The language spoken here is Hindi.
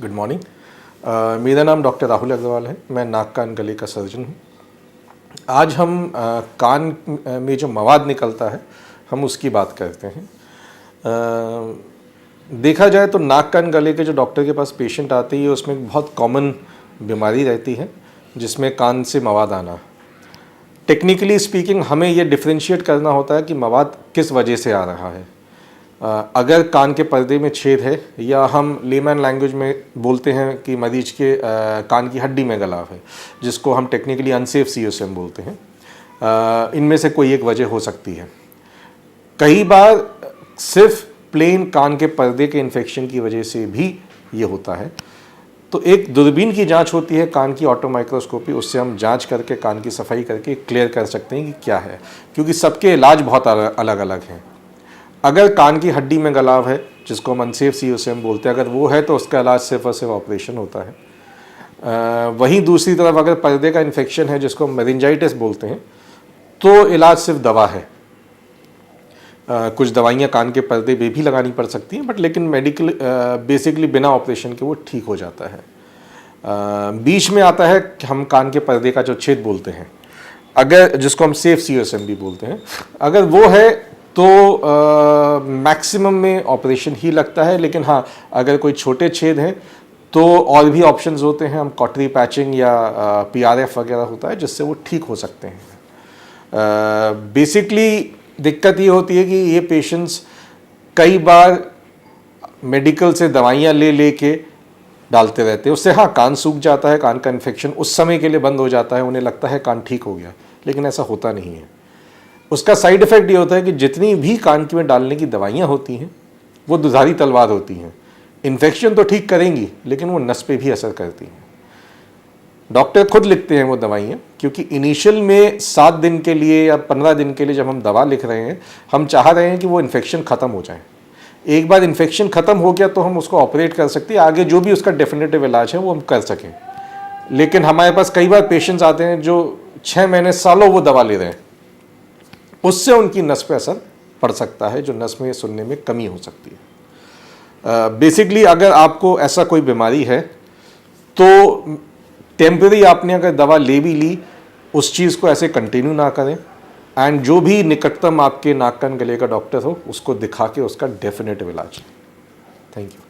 Good morning. मेरा नाम डॉक्टर राहुल अग्रवाल है। मैं नाक कान गले का सर्जन हूँ। आज हम कान में जो मवाद निकलता है हम उसकी बात करते हैं। देखा जाए तो नाक कान गले के जो डॉक्टर के पास पेशेंट आते हैं उसमें एक बहुत कॉमन बीमारी रहती है जिसमें कान से मवाद आना। टेक्निकली स्पीकिंग हमें ये डिफ्रेंशिएट करना होता है कि मवाद किस वजह से आ रहा है। अगर कान के पर्दे में छेद है या हम लेमैन लैंग्वेज में बोलते हैं कि मरीज के कान की हड्डी में गलाव है, जिसको हम टेक्निकली अनसेफ COSM बोलते हैं, इनमें से कोई एक वजह हो सकती है। कई बार सिर्फ प्लेन कान के पर्दे के इन्फेक्शन की वजह से भी ये होता है। तो एक दूरबीन की जांच होती है, कान की ऑटो माइक्रोस्कोपी, उससे हम जांच करके कान की सफाई करके क्लियर कर सकते हैं कि क्या है, क्योंकि सबके इलाज बहुत अलग अलग हैं। अगर कान की हड्डी में गलाव है, जिसको हम अनसेफ COSM बोलते हैं, अगर वो है तो उसका इलाज सिर्फ और सिर्फ ऑपरेशन होता है। वहीं दूसरी तरफ अगर पर्दे का इन्फेक्शन है, जिसको हम मेनिंजाइटिस बोलते हैं, तो इलाज सिर्फ दवा है। कुछ दवाइयाँ कान के पर्दे पे भी लगानी पड़ सकती हैं, बट लेकिन मेडिकल बेसिकली बिना ऑपरेशन के वो ठीक हो जाता है। बीच में आता है कि हम कान के पर्दे का जो छेद बोलते हैं, अगर जिसको हम सेफ COSM भी बोलते हैं, अगर वो है तो मैक्सिमम में ऑपरेशन ही लगता है। लेकिन हाँ, अगर कोई छोटे छेद हैं तो और भी ऑप्शंस होते हैं। हम कॉटरी पैचिंग या PRF वगैरह होता है जिससे वो ठीक हो सकते हैं। बेसिकली दिक्कत ये होती है कि ये पेशेंट्स कई बार मेडिकल से दवाइयाँ ले के डालते रहते हैं। उससे हाँ, कान सूख जाता है, कान का इन्फेक्शन उस समय के लिए बंद हो जाता है, उन्हें लगता है कान ठीक हो गया, लेकिन ऐसा होता नहीं है। उसका साइड इफ़ेक्ट ये होता है कि जितनी भी कान में डालने की दवाइयाँ होती हैं वो दुधारी तलवार होती हैं। इन्फेक्शन तो ठीक करेंगी लेकिन वो नस पे भी असर करती हैं। डॉक्टर खुद लिखते हैं वो दवाइयाँ, क्योंकि इनिशियल में 7 दिन के लिए या 15 दिन के लिए जब हम दवा लिख रहे हैं, हम चाह रहे हैं कि वो इन्फेक्शन ख़त्म हो जाए। एक बार इन्फेक्शन ख़त्म हो गया तो हम उसको ऑपरेट कर सकते हैं, आगे जो भी उसका डेफिनेटिव इलाज है वो हम कर सकें। लेकिन हमारे पास कई बार पेशेंट्स आते हैं जो 6 महीने सालों वो दवा ले रहे हैं, उससे उनकी नस पे असर पड़ सकता है, जो नस में सुनने में कमी हो सकती है। बेसिकली अगर आपको ऐसा कोई बीमारी है तो टेम्पररी आपने अगर दवा ले भी ली, उस चीज़ को ऐसे कंटिन्यू ना करें, एंड जो भी निकटतम आपके नाक कान गले का डॉक्टर हो उसको दिखा के उसका डेफिनेटिव इलाज। Thank you.